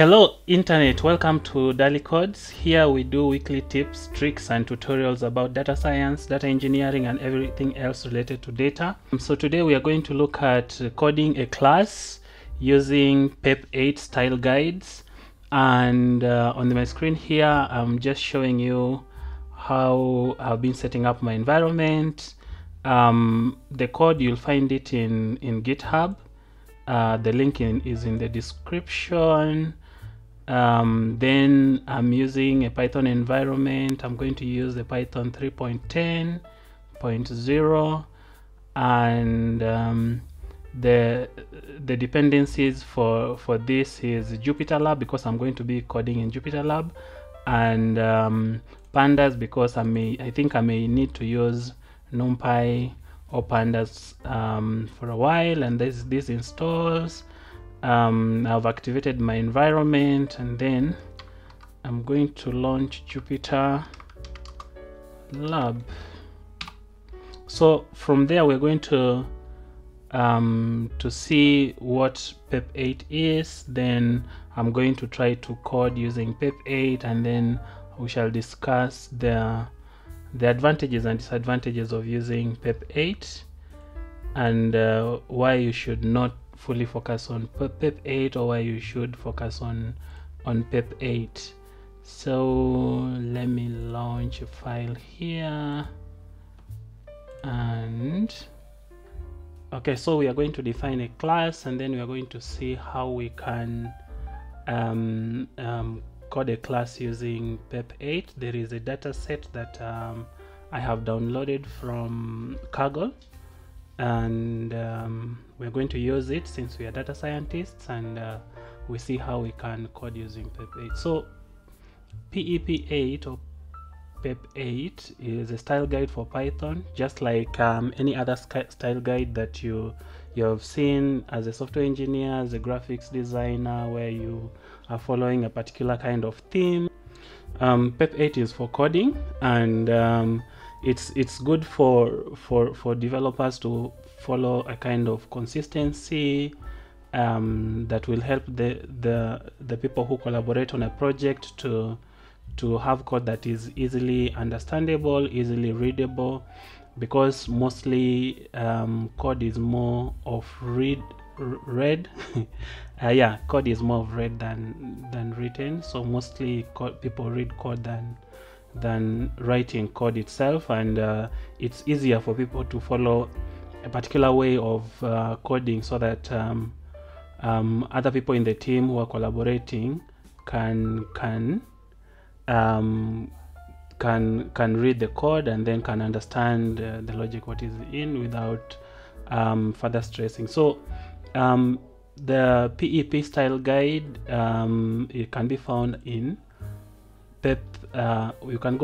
Hello Internet, welcome to Daily Codes. Here we do weekly tips, tricks and tutorials about data science, data engineering and everything else related to data. So today we are going to look at coding a class using pep8 style guides, and on my screen here I'm just showing you how I've been setting up my environment. The code, you'll find it in GitHub. The link is in the description. Then I'm using a Python environment. I'm going to use the Python 3.10.0, and the dependencies for this is JupyterLab, because I'm going to be coding in JupyterLab, and pandas, because I think I may need to use NumPy or pandas for a while. And this installs. I've activated my environment, and then I'm going to launch JupyterLab. So from there we're going to see what pep8 is. Then I'm going to try to code using pep8, and then we shall discuss the advantages and disadvantages of using pep8, and why you should not fully focus on pep8, or why you should focus on pep8. So let me launch a file here, and okay, so we are going to define a class, and then we are going to see how we can code a class using pep8. There is a data set that I have downloaded from Kaggle, and we're going to use it since we are data scientists, and we see how we can code using pep8. So pep8 or pep8 is a style guide for Python, just like any other style guide that you have seen as a software engineer, as a graphics designer, where you are following a particular kind of theme. Pep8 is for coding, and it's good for developers to follow a kind of consistency that will help the people who collaborate on a project to have code that is easily understandable, easily readable, because mostly code is more of read code is more of read than written. So mostly people read code than writing code itself, and it's easier for people to follow a particular way of coding, so that other people in the team who are collaborating can read the code, and then can understand the logic what is in, without further stressing. So the PEP style guide, it can be found in pep. You can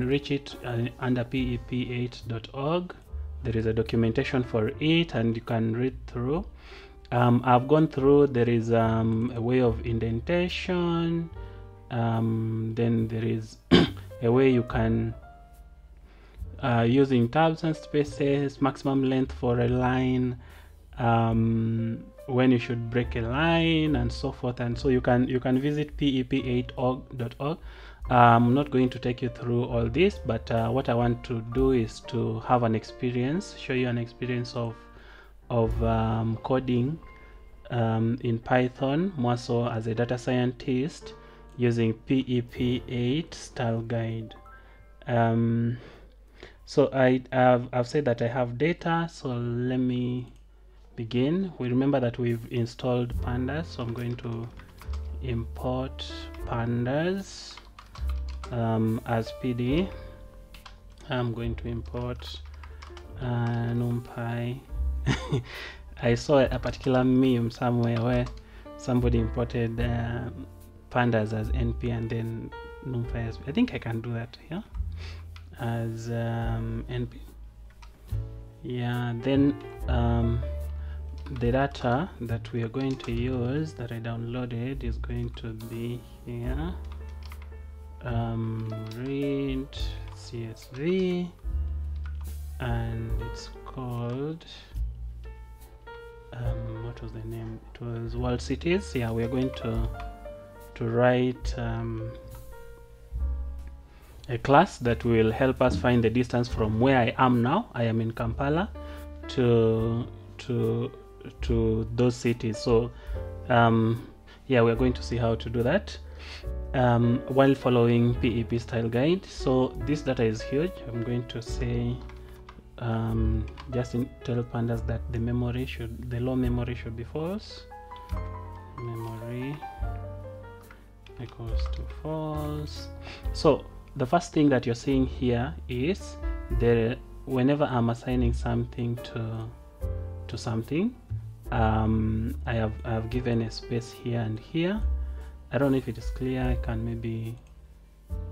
reach it under pep8.org. There is a documentation for it, and you can read through. I've gone through. There is a way of indentation. Then there is a way you can using tabs and spaces, maximum length for a line, when you should break a line, and so forth. And so you can visit pep8.org. I'm not going to take you through all this, but what I want to do is to have an experience, show you an experience of coding in Python, more so as a data scientist, using pep8 style guide. So I've said that I have data, so let me begin. We remember that we've installed pandas, so I'm going to import pandas as PD. I'm going to import NumPy. I saw a particular meme somewhere where somebody imported pandas as NP, and then NumPy as, I think I can do that here as NP. Yeah, then the data that we are going to use, that I downloaded, is going to be here. Read CSV, and it's called what was the name? It was World Cities. Yeah, we are going to to write a class that will help us find the distance from where I am now. I am in Kampala to those cities. So yeah, we're going to see how to do that while following PEP style guide. So this data is huge. I'm going to say just tell pandas that the low memory should be false. Memory equals to false. So the first thing that you're seeing here is whenever I'm assigning something to something, I have given a space here and here. I don't know if it is clear. I can maybe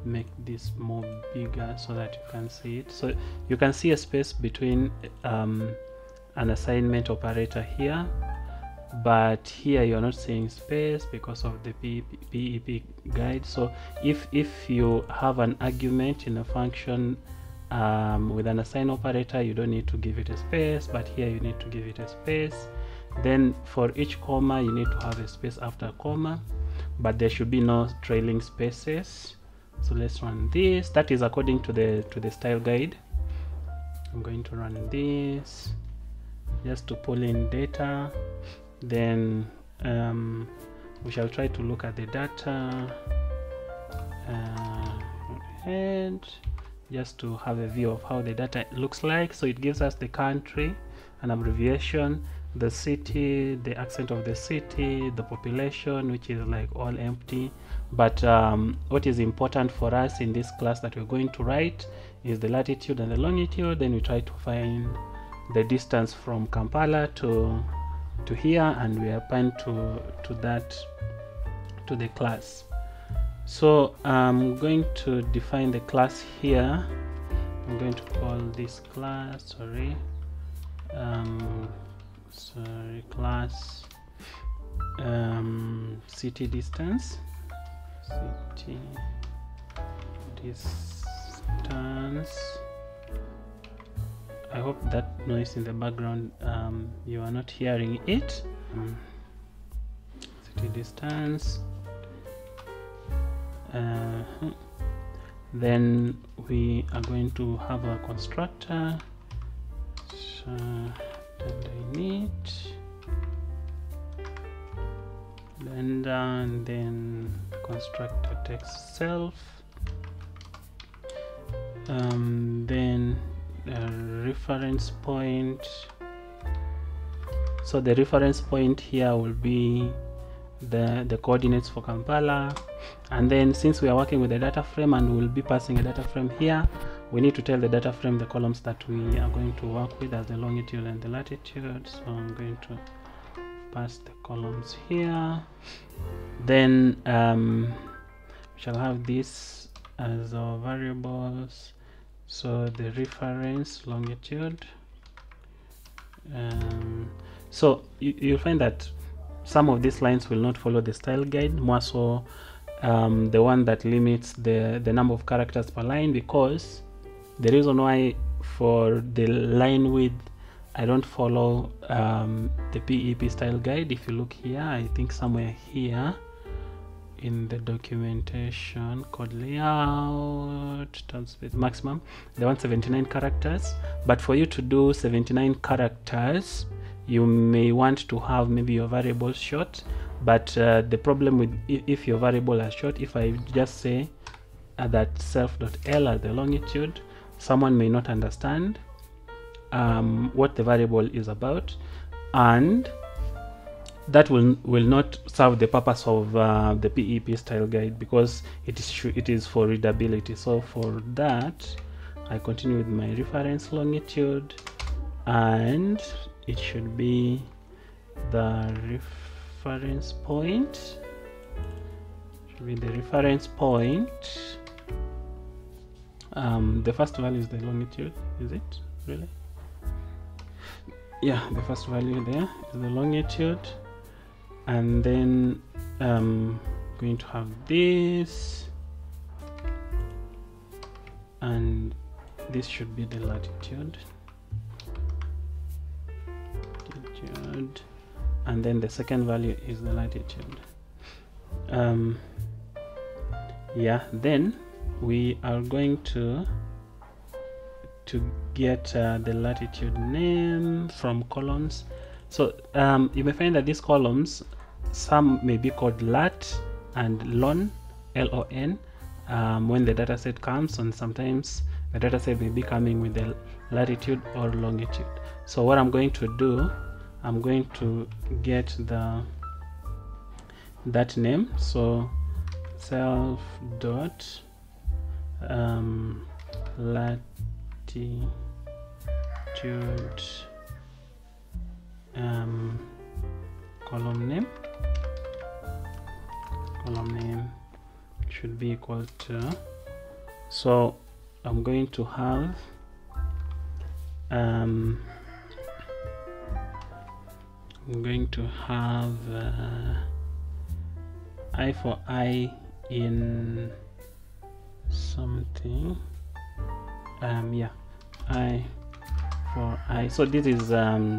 make this more bigger so that you can see it. So you can see a space between an assignment operator here, but here you're not seeing space because of the PEP guide. So if you have an argument in a function with an assign operator, you don't need to give it a space, but here you need to give it a space. Then for each comma you need to have a space after a comma, but there should be no trailing spaces. So let's run this. That is according to the style guide. I'm going to run this just to pull in data. Then we shall try to look at the data and just to have a view of how the data looks like. So it gives us the country, an abbreviation, the city, the accent of the city, the population, which is like all empty. But what is important for us in this class that we're going to write is the latitude and the longitude. Then we try to find the distance from Kampala to here, and we append to the class. So I'm going to define the class here. I'm going to call this class, class city distance. City distance. I hope that noise in the background you are not hearing it. City distance. Then we are going to have a constructor. So init and then constructor text self, then reference point. So the reference point here will be the coordinates for Kampala, and then since we are working with a data frame and we'll be passing a data frame here, we need to tell the data frame the columns that we are going to work with as the longitude and the latitude. So I'm going to pass the columns here. Then we shall have this as our variables. So the reference longitude. So you'll find that some of these lines will not follow the style guide, more so the one that limits the number of characters per line, because the reason why for the line width I don't follow the PEP style guide. If you look here, I think somewhere here in the documentation, code layout, space maximum, they want 79 characters, but for you to do 79 characters you may want to have maybe your variable short. But the problem with if your variable are short, if I just say that self.l as the longitude, someone may not understand what the variable is about, and that will not serve the purpose of the PEP style guide, because it is for readability. So for that I continue with my reference longitude, and it should be the reference point. The first value is the longitude. Is it really? Yeah, the first value there is the longitude, and then going to have this, and this should be the latitude, and then the second value is the latitude. Yeah, then we are going to get the latitude name from columns. So you may find that these columns, some may be called lat and lon, LON, when the data set comes, and sometimes the data set may be coming with the latitude or longitude. So what I'm going to do, I'm going to get that name. So self dot latitude column name should be equal to, so I'm going to have I for I in something, yeah, I for I. So this is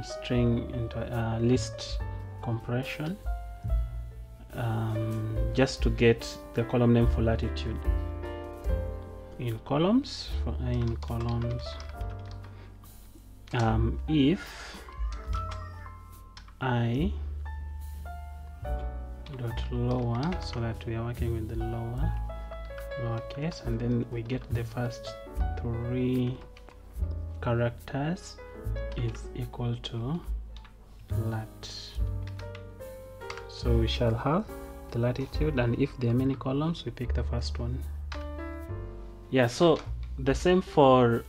string into list compression, just to get the column name for latitude in columns. For I in columns, if I dot lower, so that we are working with the lowercase, and then we get the first 3 characters is equal to lat. So we shall have the latitude, and if there are many columns, we pick the first one. Yeah, so the same for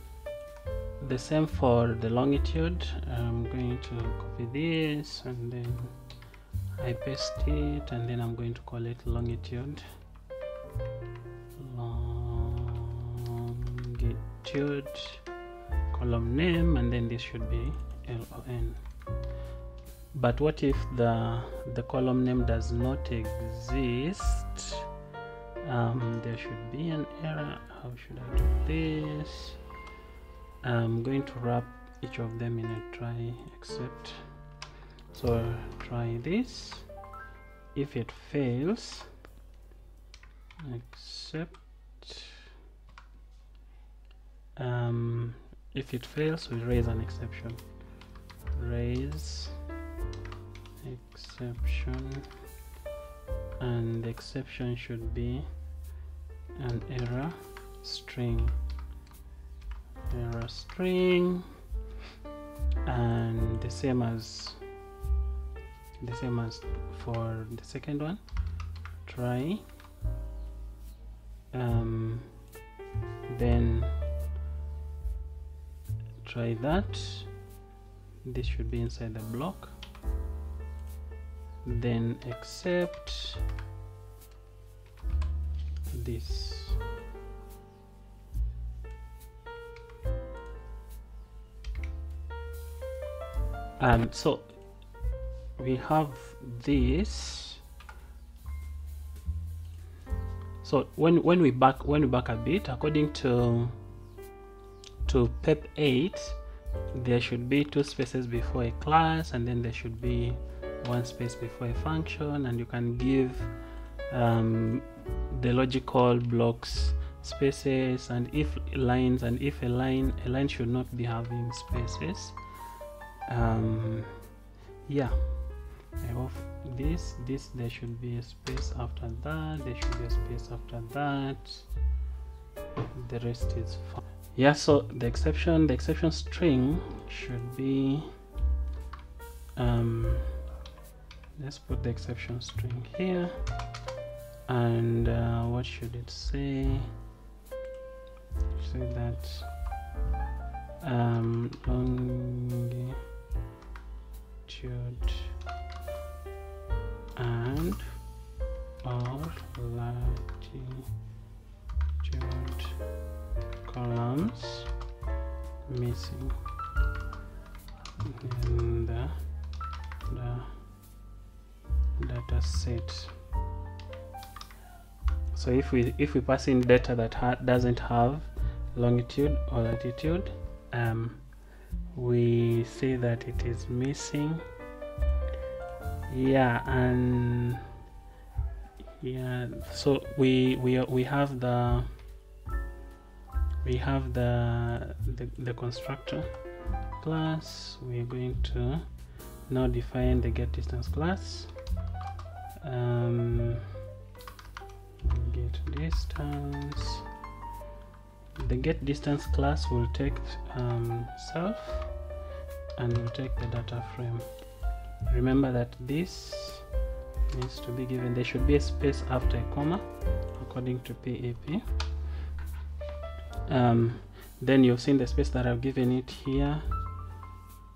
the longitude. I'm going to copy this and then I paste it, and then I'm going to call it longitude column name, and then this should be LON. But what if the column name does not exist? There should be an error. How should I do this? I'm going to wrap each of them in a try except. So try this. If it fails, except if it fails, we raise an exception. Raise exception, and the exception should be an error string. And the same as for the second one. Try, then try that. This should be inside the block, then accept this. So we have this. So when we back a bit, according to pep8, there should be 2 spaces before a class, and then there should be 1 space before a function, and you can give the logical blocks spaces, and if lines, and if a line should not be having spaces. Yeah, I hope this there should be a space after that, there should be a space after that, the rest is fine. Yeah, so the exception string should be let's put the exception string here, and what should it say? Say that longitude and or latitude columns missing in the data set. So if we pass in data that doesn't have longitude or latitude, we say that it is missing. Yeah, and Yeah, so we have the constructor class. We're going to now define the get distance class. Get distance. The get distance class will take self and will take the data frame. Remember that this needs to be given. There should be a space after a comma according to pep. Then you've seen the space that I've given it here.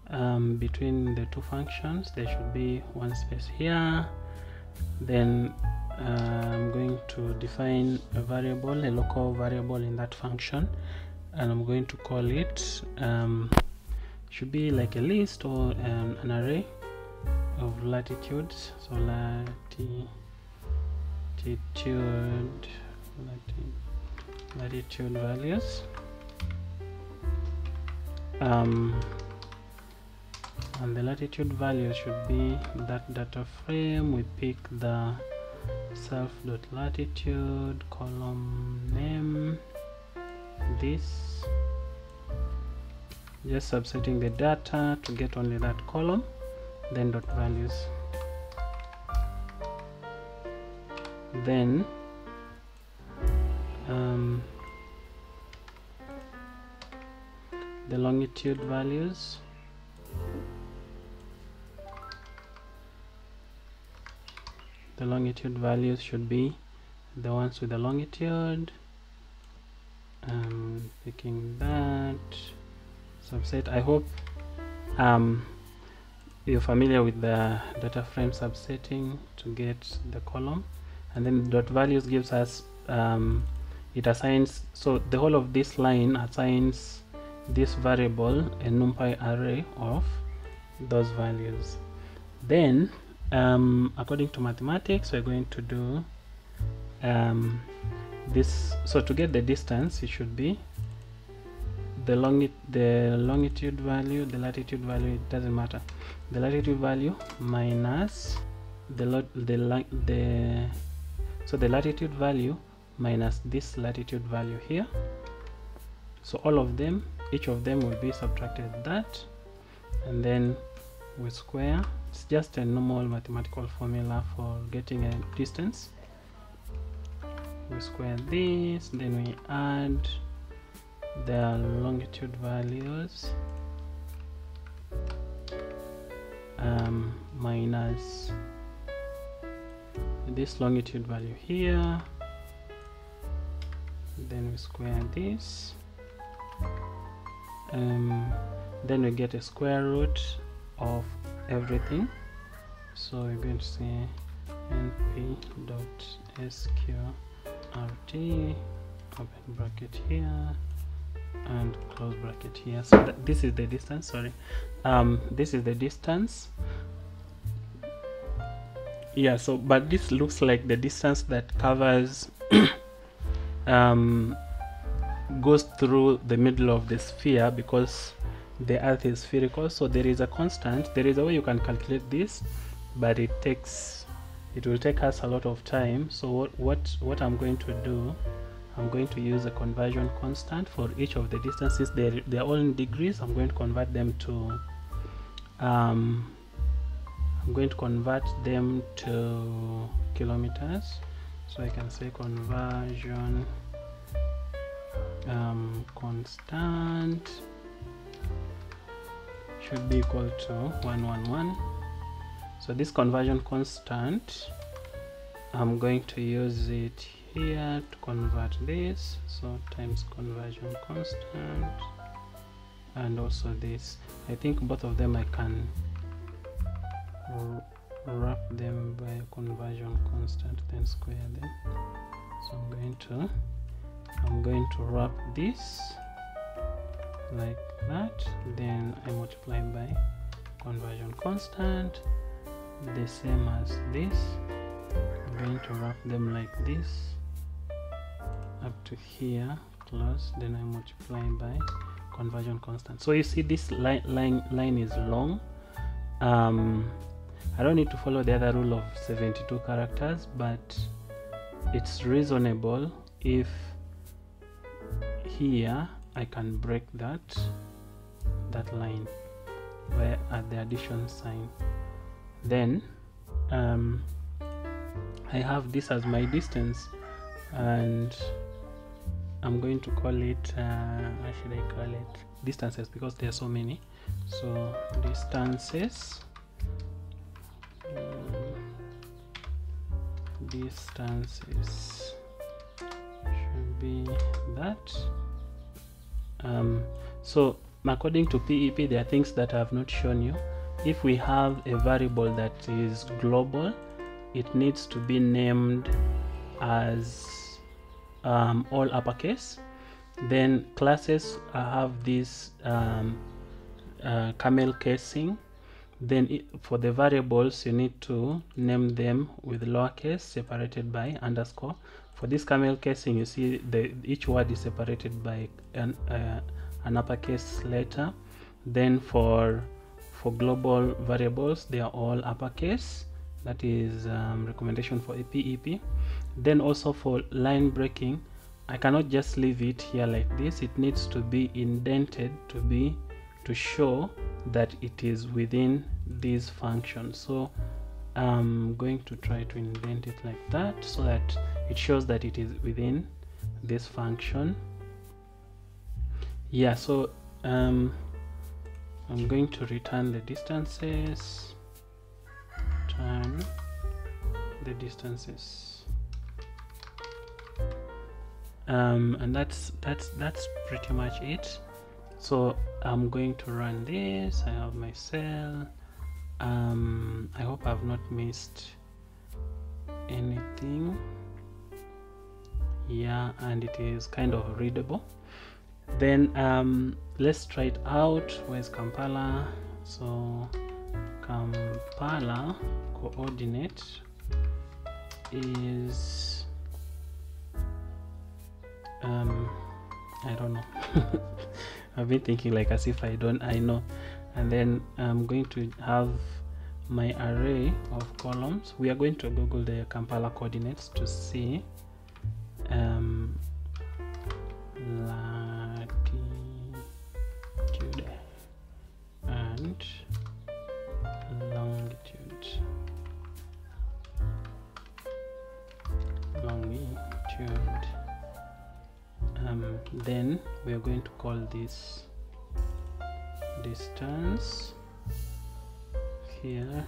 Between the two functions there should be one space here. Then I'm going to define a variable, a local variable in that function, and I'm going to call it should be like a list or an array of latitudes. So latitude values, and the latitude value should be that data frame. We pick the self.latitude, column name, this, just subsetting the data to get only that column, then dot values. Then the longitude values, should be the ones with the longitude. Picking that subset. I hope you're familiar with the data frame subsetting to get the column. And then dot values gives us it assigns, so the whole of this line assigns this variable a numpy array of those values. Then according to mathematics, we're going to do this. So to get the distance, it should be the longitude value, the latitude value, it doesn't matter, the latitude value minus the latitude value minus this latitude value here. So all of them, each of them will be subtracted that, and then we square. It's just a normal mathematical formula for getting a distance. We square this, then we add the longitude values minus this longitude value here, then we square this, then we get a square root of everything. So we're going to say np.sqrt, open bracket here and close bracket here. So this is the distance, sorry, this is the distance. Yeah, so but this looks like the distance that covers goes through the middle of the sphere, because the earth is spherical. So there is a constant, there is a way you can calculate this, but it will take us a lot of time. So what I'm going to do, I'm going to use a conversion constant for each of the distances. They're all in degrees. I'm going to convert them to kilometers. So I can say conversion constant should be equal to 111. So this conversion constant, I'm going to use it here to convert this. So times conversion constant, and also this. I think both of them I can wrap them by a conversion constant, then square them. So I'm going to wrap this like that, then I multiply by conversion constant, the same as this. I'm going to wrap them like this up to here, close, then I multiply by conversion constant. So you see this line is long. I don't need to follow the other rule of 72 characters, but it's reasonable if here I can break that line where at the addition sign. Then I have this as my distance, and I'm going to call it how should I call it, distances, because there are so many. So distances, distances should be that. So according to PEP, there are things that I have not shown you. If we have a variable that is global, it needs to be named as all uppercase. Then classes have this camel casing. Then for the variables, you need to name them with lowercase separated by underscore. For this camel casing, you see each word is separated by an uppercase letter. Then for global variables, they are all uppercase. That is recommendation for PEP. Then also for line breaking, I cannot just leave it here like this. It needs to be indented to show that it is within these functions. So I'm going to try to indent it like that so that it shows that it is within this function. Yeah, so I'm going to return the distances, turn the distances, and that's pretty much it. So I'm going to run this. I have my cell. I hope I've not missed anything. Yeah, and it is kind of readable. Then let's try it out. Where's compiler? So compiler coordinate is I don't know. I've been thinking like as if I know. And then I'm going to have my array of columns. We are going to Google the compiler coordinates to see latitude and longitude. Then we are going to call this distance here,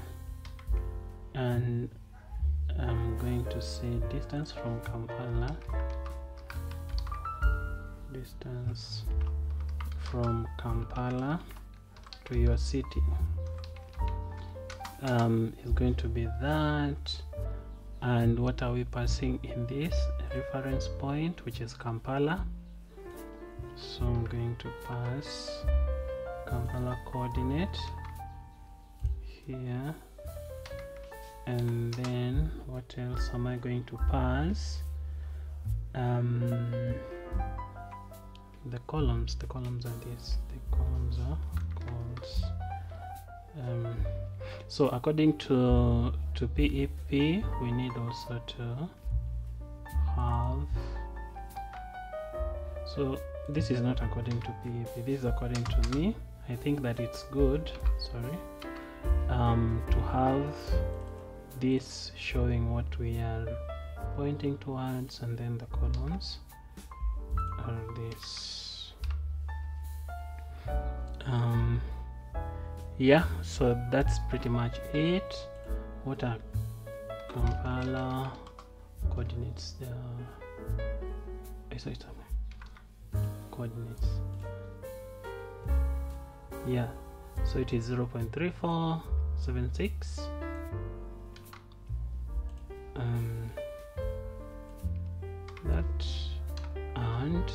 and I'm going to say distance from compiler, distance from compiler to your city is going to be that. And what are we passing in this? A reference point, which is compiler. So I'm going to pass compiler coordinate here, and then what else am I going to pass? The columns are this. The columns are calls. So according to PEP, we need also to have. So this is not according to PEP. This is according to me. I think that it's good. Sorry, to have this showing what we are pointing towards, and then the columns are this. Yeah, so that's pretty much it. What are compiler coordinates? Coordinates. Yeah, so it is 0.3476. That and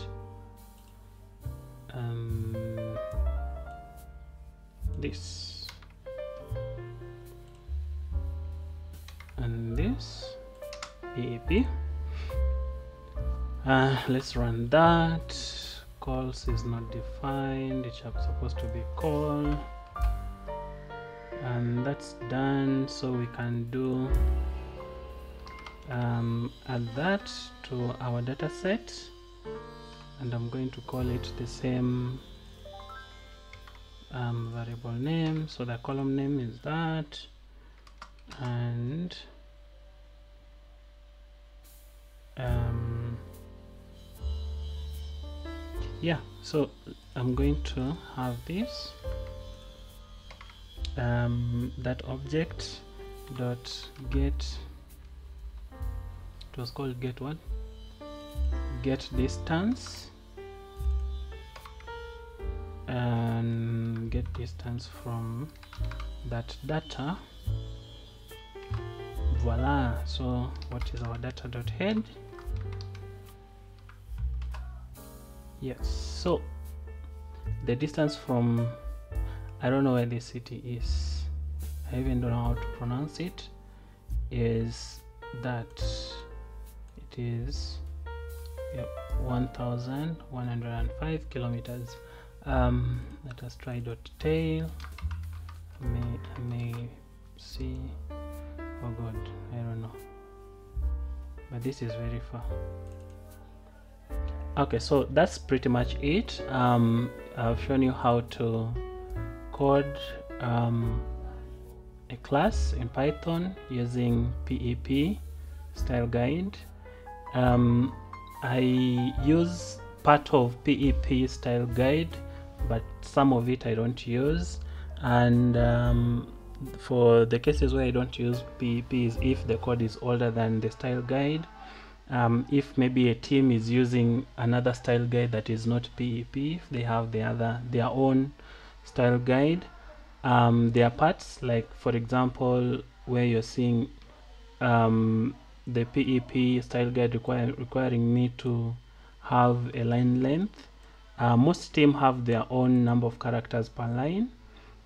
this and this PEP. Let's run that. Calls is not defined. It's supposed to be call, and that's done. So we can do add that to our data set, and I'm going to call it the same variable name. So the column name is that, and yeah, so I'm going to have this that object dot get, it was called get what, get distance, and get distance from that data. Voila. So what is our data dot head? Yes, so the distance from, I don't know where this city is, I even don't know how to pronounce it, is that it is 1105 kilometers. Let us try dot tail. I may see, oh god, I don't know, but this is very far. Okay, so that's pretty much it. I've shown you how to code a class in Python using PEP style guide. I use part of PEP style guide, but some of it I don't use, and for the cases where I don't use PEP is if the code is older than the style guide. If maybe a team is using another style guide that is not PEP, if they have their own style guide, there are parts, like for example where you're seeing the PEP style guide requiring me to have a line length. Most teams have their own number of characters per line,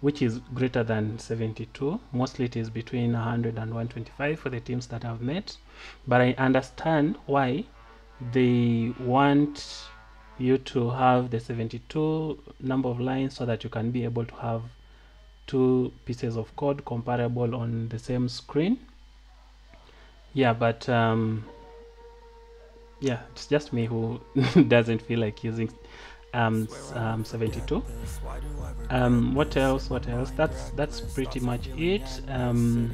which is greater than 72. Mostly it is between 100 and 125 for the teams that I've met, but I understand why they want you to have the 72 number of lines, so that you can be able to have two pieces of code comparable on the same screen. Yeah, but yeah, it's just me who doesn't feel like using 72. What else? That's pretty much it. I'm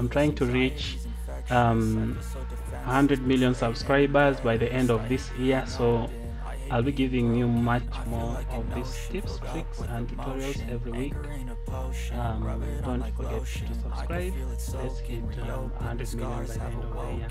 trying to reach 100 million subscribers by the end of this year, so I'll be giving you much more of these tips, tricks and tutorials every week. Don't forget to subscribe. Let's hit 100 million by the end of the year.